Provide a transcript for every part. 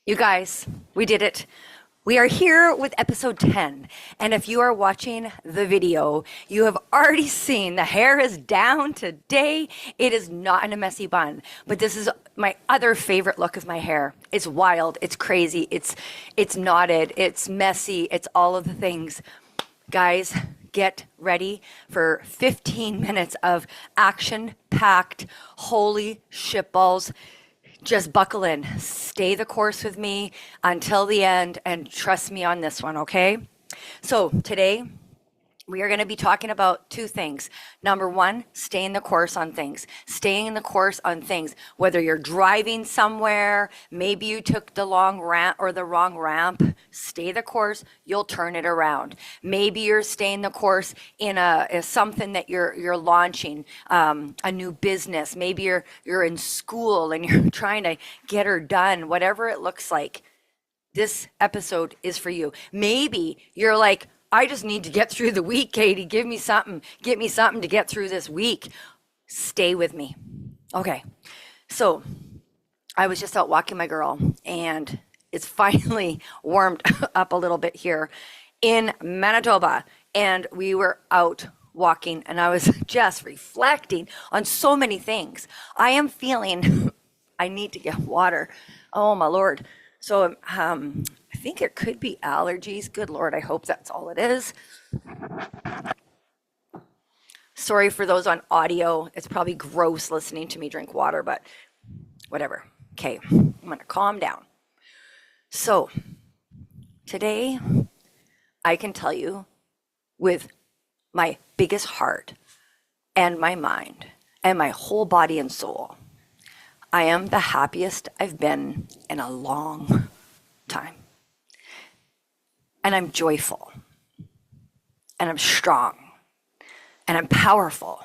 You guys, we did it. We are here with episode 10. And if you are watching the video, you have already seen the hair is down today. It is not in a messy bun, but this is my other favorite look of my hair. It's wild, it's crazy, it's knotted, it's messy, it's all of the things. Guys, get ready for 15 minutes of action-packed, holy shitballs. Just buckle in, stay the course with me until the end, and trust me on this one, okay? So today, we are going to be talking about two things. Number one, staying the course on things. Staying in the course on things. Whether you're driving somewhere, maybe you took the long ramp or the wrong ramp, stay the course, you'll turn it around. Maybe you're staying the course in something that you're launching, a new business. Maybe you're in school and you're trying to get her done, whatever it looks like. This episode is for you. Maybe you're like, I just need to get through the week, Katey. Give me something. Get me something to get through this week. Stay with me. Okay. So I was just out walking my girl, and it's finally warmed up a little bit here in Manitoba. And we were out walking, and I was just reflecting on so many things. I am feeling I need to get water. Oh, my Lord. So I think it could be allergies. Good Lord, I hope that's all it is. Sorry for those on audio. It's probably gross listening to me drink water, but whatever. Okay, I'm going to calm down. So today, I can tell you with my biggest heart and my mind and my whole body and soul, I am the happiest I've been in a long time. And I'm joyful. And I'm strong. And I'm powerful.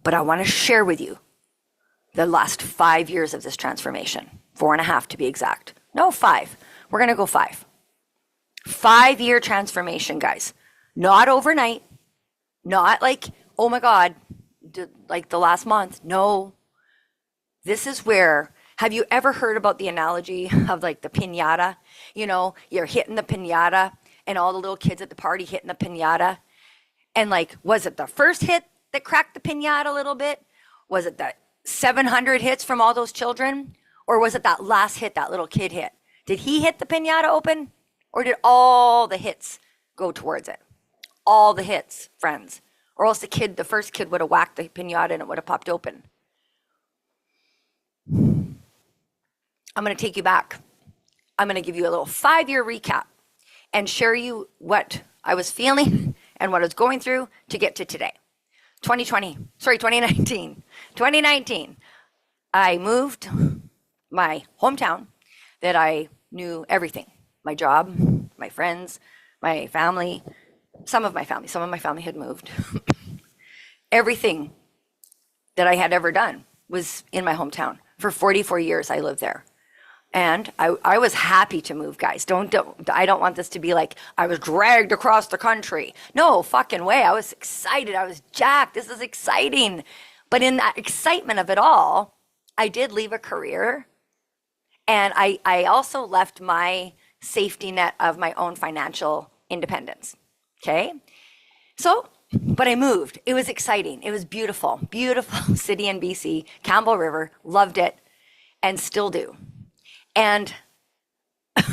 But I want to share with you the last 5 years of this transformation. 4.5 to be exact. No, 5. We're going to go 5. 5-year transformation, guys. Not overnight. Not like, oh my God, like the last month. No. This is where, have you ever heard about the analogy of like the piñata? You know, you're hitting the piñata and all the little kids at the party hitting the piñata. And like, was it the first hit that cracked the piñata a little bit? Was it the 700 hits from all those children? Or was it that last hit that little kid hit? Did he hit the piñata open? Or did all the hits go towards it? All the hits, friends. Or else the first kid would have whacked the piñata and it would have popped open. I'm going to take you back. I'm going to give you a little 5-year recap and share you what I was feeling and what I was going through to get to today. 2019. 2019, I moved my hometown that I knew everything. My job, my friends, my family, some of my family had moved. Everything that I had ever done was in my hometown. For 44 years, I lived there. And I was happy to move, guys. I don't want this to be like I was dragged across the country. No fucking way. I was excited. I was jacked. This is exciting. But in that excitement of it all, I did leave a career. And I also left my safety net of my own financial independence. Okay? So, but I moved. It was exciting. It was beautiful. Beautiful city in BC, Campbell River. Loved it. And still do. And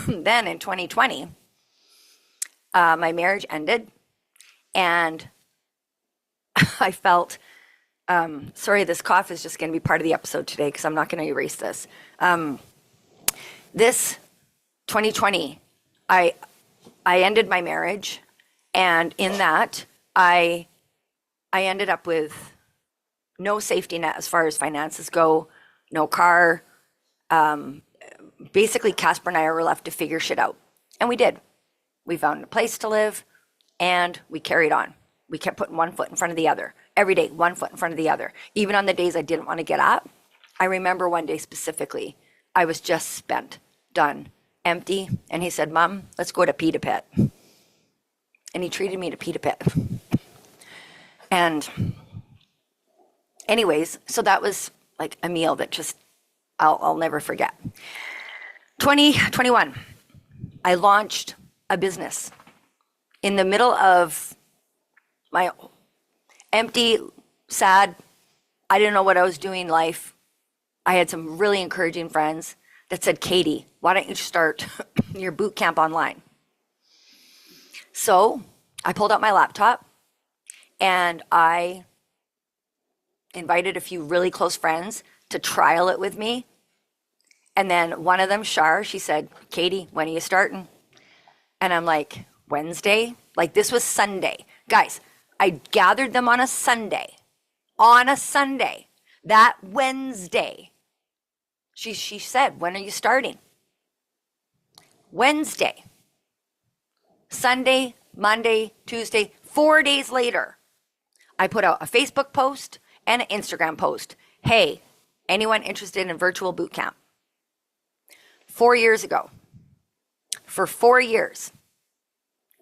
then in 2020, my marriage ended, and I felt, sorry, this cough is just going to be part of the episode today because I'm not going to erase this. This 2020, I ended my marriage, and in that, I ended up with no safety net as far as finances go, no car. Basically, Casper and I were left to figure shit out. And we did. We found a place to live, and we carried on. We kept putting one foot in front of the other. Every day, one foot in front of the other. Even on the days I didn't want to get up. I remember one day specifically, I was just spent, done, empty. And he said, Mom, let's go to Pita Pit. And he treated me to Pita Pit. And anyways, so that was like a meal that just I'll never forget. 2021, I launched a business in the middle of my empty, sad, I didn't know what I was doing in life. I had some really encouraging friends that said, Katey, why don't you start your boot camp online? So I pulled out my laptop and I invited a few really close friends to trial it with me. And then one of them, Shar, she said, Katey, when are you starting? And I'm like, Wednesday? Like this was Sunday. Guys, I gathered them on a Sunday. On a Sunday. That Wednesday. She said, when are you starting? Wednesday. Sunday, Monday, Tuesday, 4 days later, I put out a Facebook post and an Instagram post. Hey, anyone interested in virtual boot camp? 4 years ago, for 4 years,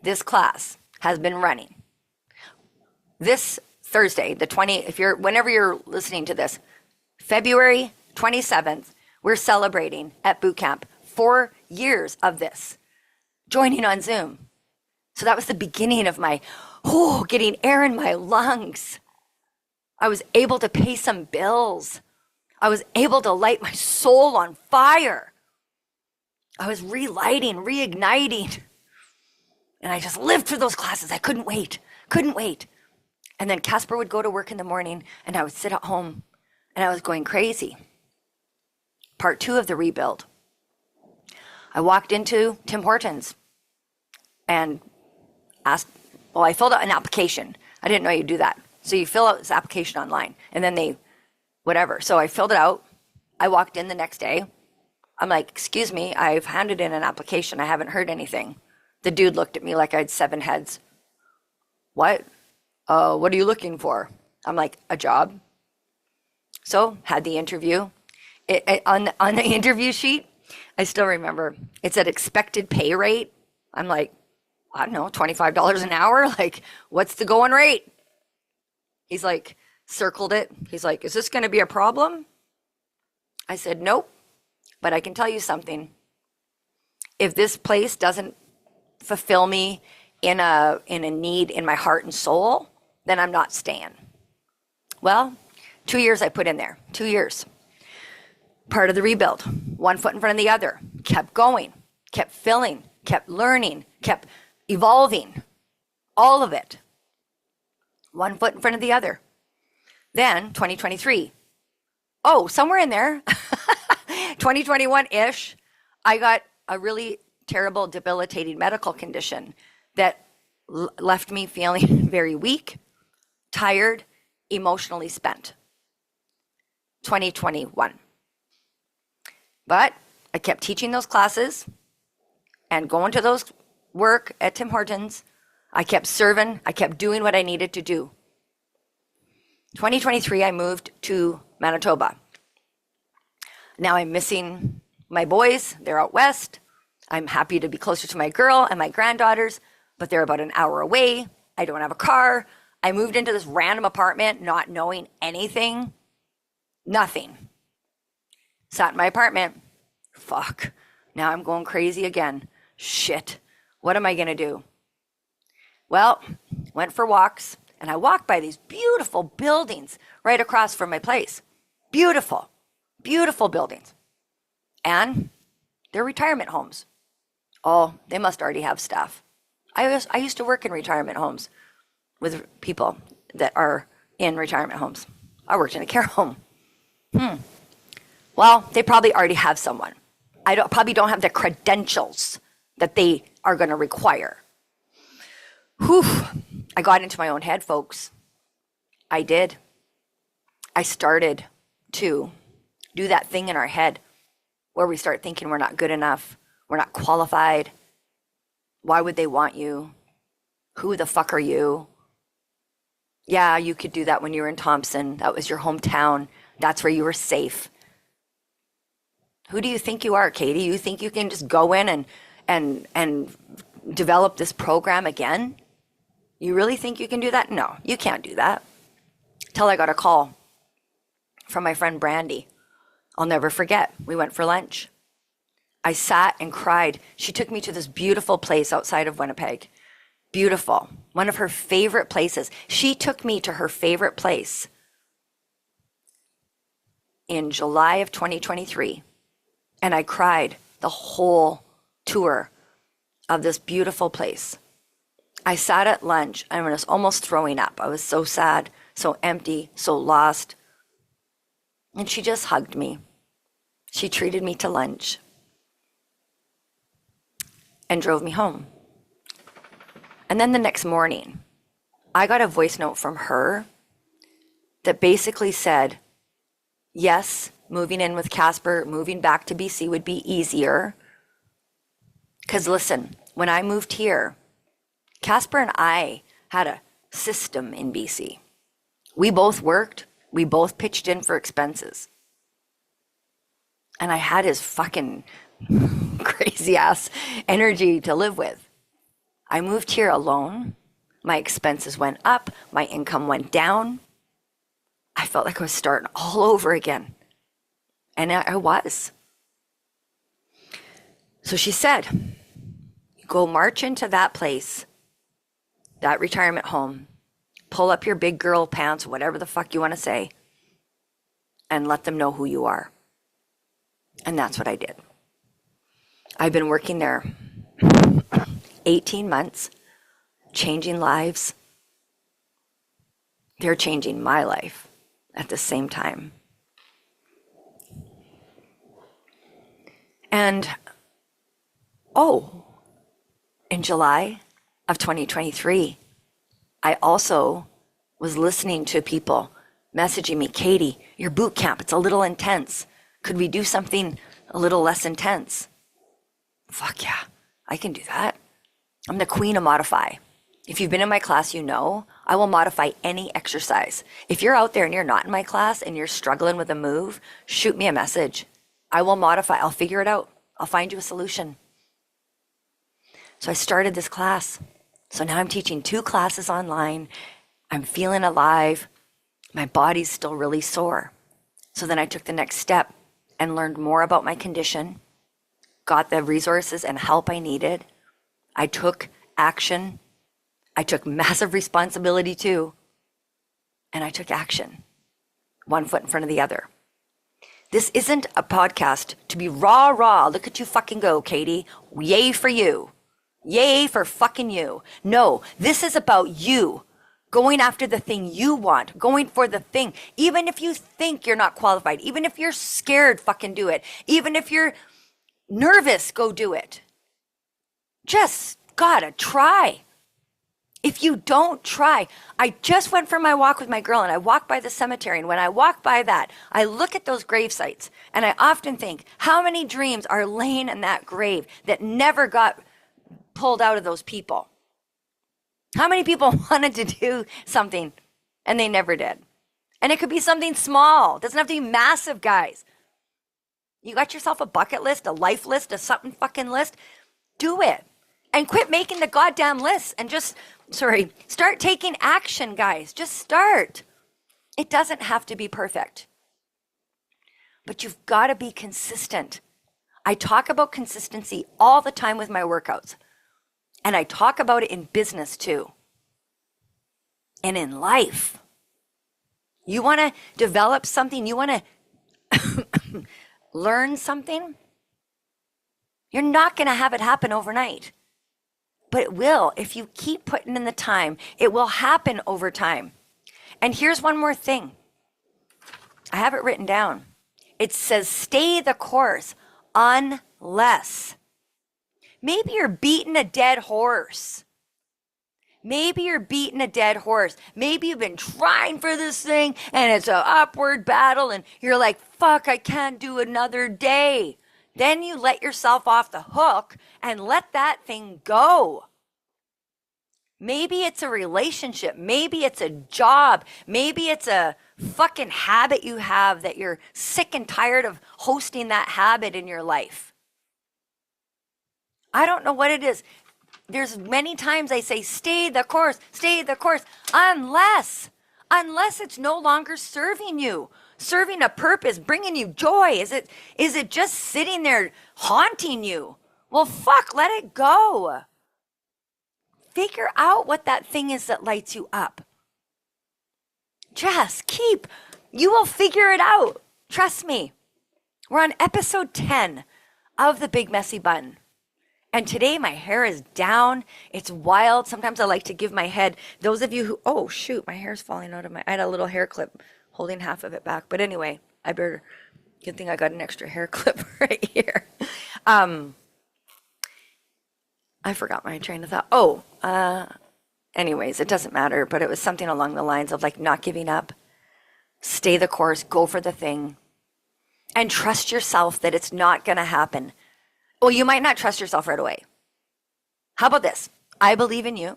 this class has been running. This Thursday, whenever you're listening to this, February 27th, we're celebrating at boot camp 4 years of this, joining on Zoom. So that was the beginning of my, getting air in my lungs. I was able to pay some bills. I was able to light my soul on fire. I was relighting, reigniting. And I just lived through those classes. I couldn't wait. And then Casper would go to work in the morning and I would sit at home and I was going crazy. Part 2 of the rebuild. I walked into Tim Hortons and I filled out an application. I didn't know you'd do that. So you fill out this application online and then So I filled it out. I walked in the next day. I'm like, excuse me, I've handed in an application. I haven't heard anything. The dude looked at me like I had 7 heads. What? What are you looking for? I'm like, a job. So had the interview. On the interview sheet, I still remember, it said expected pay rate. I'm like, I don't know, $25 an hour? Like, what's the going rate? He's like, circled it. He's like, is this going to be a problem? I said, nope, but I can tell you something. If this place doesn't fulfill me in a need in my heart and soul, then I'm not staying. Well, 2 years I put in there, 2 years. Part of the rebuild, one foot in front of the other, kept going, kept filling, kept learning, kept evolving, all of it. One foot in front of the other. Then 2023. Oh, somewhere in there, 2021-ish, I got a really terrible, debilitating medical condition that left me feeling very weak, tired, emotionally spent. 2021. But I kept teaching those classes and going to those work at Tim Hortons. I kept serving. I kept doing what I needed to do. 2023, I moved to Manitoba. Now I'm missing my boys. They're out west. I'm happy to be closer to my girl and my granddaughters, but they're about an hour away. I don't have a car. I moved into this random apartment not knowing anything. Nothing. Sat in my apartment. Fuck. Now I'm going crazy again. Shit. What am I going to do? Well, went for walks, and I walked by these beautiful buildings right across from my place. Beautiful, beautiful buildings. And they're retirement homes. Oh, they must already have staff. I used to work in retirement homes with people that are in retirement homes. I worked in a care home. Well, they probably already have someone. Probably don't have the credentials that they are going to require. Whew. I got into my own head, folks. I did. I started to do that thing in our head where we start thinking we're not good enough, we're not qualified. Why would they want you? Who the fuck are you? Yeah, you could do that when you were in Thompson. That was your hometown. That's where you were safe. Who do you think you are, Katey? You think you can just go in and develop this program again? You really think you can do that? No, you can't do that. Till I got a call from my friend Brandy. I'll never forget. We went for lunch. I sat and cried. She took me to this beautiful place outside of Winnipeg. Beautiful. One of her favorite places. She took me to her favorite place in July of 2023. And I cried the whole tour of this beautiful place. I sat at lunch and I was almost throwing up. I was so sad, so empty, so lost. And she just hugged me. She treated me to lunch and drove me home. And then the next morning, I got a voice note from her that basically said, yes, moving in with Casper, moving back to BC would be easier. Because listen, when I moved here, Casper and I had a system in BC. We both worked. We both pitched in for expenses. And I had his fucking crazy ass energy to live with. I moved here alone. My expenses went up. My income went down. I felt like I was starting all over again. And I was. So she said, go march into that place, that retirement home, pull up your big girl pants, whatever the fuck you want to say, and let them know who you are. And that's what I did. I've been working there 18 months, changing lives. They're changing my life at the same time. And, in July of 2023, I also was listening to people messaging me, Katey, your boot camp, it's a little intense. Could we do something a little less intense? Fuck yeah, I can do that. I'm the queen of modify. If you've been in my class, you know I will modify any exercise. If you're out there and you're not in my class and you're struggling with a move, shoot me a message. I will modify. I'll figure it out. I'll find you a solution. So I started this class. So now I'm teaching 2 classes online. I'm feeling alive. My body's still really sore. So then I took the next step and learned more about my condition, got the resources and help I needed. I took action. I took massive responsibility too. And I took action, one foot in front of the other. This isn't a podcast to be rah, look at you fucking go, Katey. Yay for you. Yay for fucking you. No, this is about you going after the thing you want, going for the thing. Even if you think you're not qualified, even if you're scared, fucking do it. Even if you're nervous, go do it. Just gotta try. If you don't try, I just went for my walk with my girl and I walked by the cemetery. And when I walk by that, I look at those grave sites and I often think, how many dreams are laying in that grave that never got pulled out of those people? How many people wanted to do something and they never did? And it could be something small. It doesn't have to be massive, guys. You got yourself a bucket list, a life list, a something fucking list. Do it. And quit making the goddamn lists and start taking action, guys. Just start. It doesn't have to be perfect. But you've got to be consistent. I talk about consistency all the time with my workouts. And I talk about it in business too. And in life. You want to develop something, you want to learn something, you're not going to have it happen overnight. But it will. If you keep putting in the time, it will happen over time. And here's one more thing. I have it written down. It says, stay the course unless. Maybe you're beating a dead horse. Maybe you're beating a dead horse. Maybe you've been trying for this thing and it's an upward battle and you're like, fuck, I can't do another day. Then you let yourself off the hook and let that thing go. Maybe it's a relationship. Maybe it's a job. Maybe it's a fucking habit you have that you're sick and tired of hosting that habit in your life. I don't know what it is. There's many times I say, stay the course, unless it's no longer serving you. serving a purpose, bringing you joy? Is it just sitting there haunting you? Well, fuck, let it go. Figure out what that thing is that lights you up. You will figure it out. Trust me. We're on episode 10 of The Big Messy Bun. And today my hair is down. It's wild. Sometimes I like to give my head, those of you who, oh shoot, my hair's falling out of I had a little hair clip holding half of it back. But anyway, good thing I got an extra hair clip right here. I forgot my train of thought. Anyways, it doesn't matter, but it was something along the lines of like not giving up, stay the course, go for the thing, and trust yourself that it's not going to happen. Well, you might not trust yourself right away. How about this? I believe in you,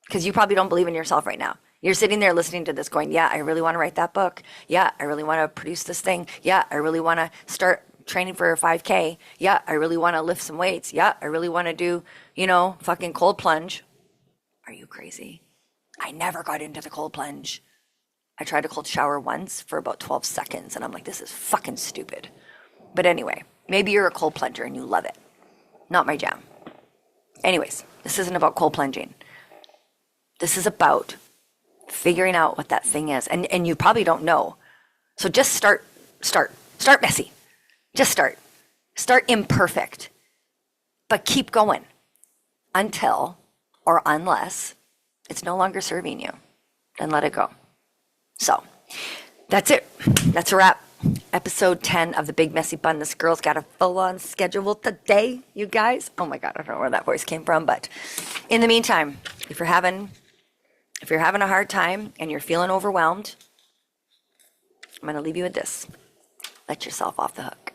because you probably don't believe in yourself right now. You're sitting there listening to this going, yeah, I really want to write that book. Yeah, I really want to produce this thing. Yeah, I really want to start training for a 5K. Yeah, I really want to lift some weights. Yeah, I really want to do, fucking cold plunge. Are you crazy? I never got into the cold plunge. I tried a cold shower once for about 12 seconds, and I'm like, this is fucking stupid. But anyway, maybe you're a cold plunger and you love it. Not my jam. Anyways, this isn't about cold plunging. This is about figuring out what that thing is. And you probably don't know. So just start messy. Just start. Start imperfect. But keep going until or unless it's no longer serving you. Then let it go. So that's it. That's a wrap. Episode 10 of The Big Messy Bun. This girl's got a full-on schedule today, you guys. Oh my God, I don't know where that voice came from. But in the meantime, if you're having a hard time and you're feeling overwhelmed, I'm going to leave you with this. Let yourself off the hook.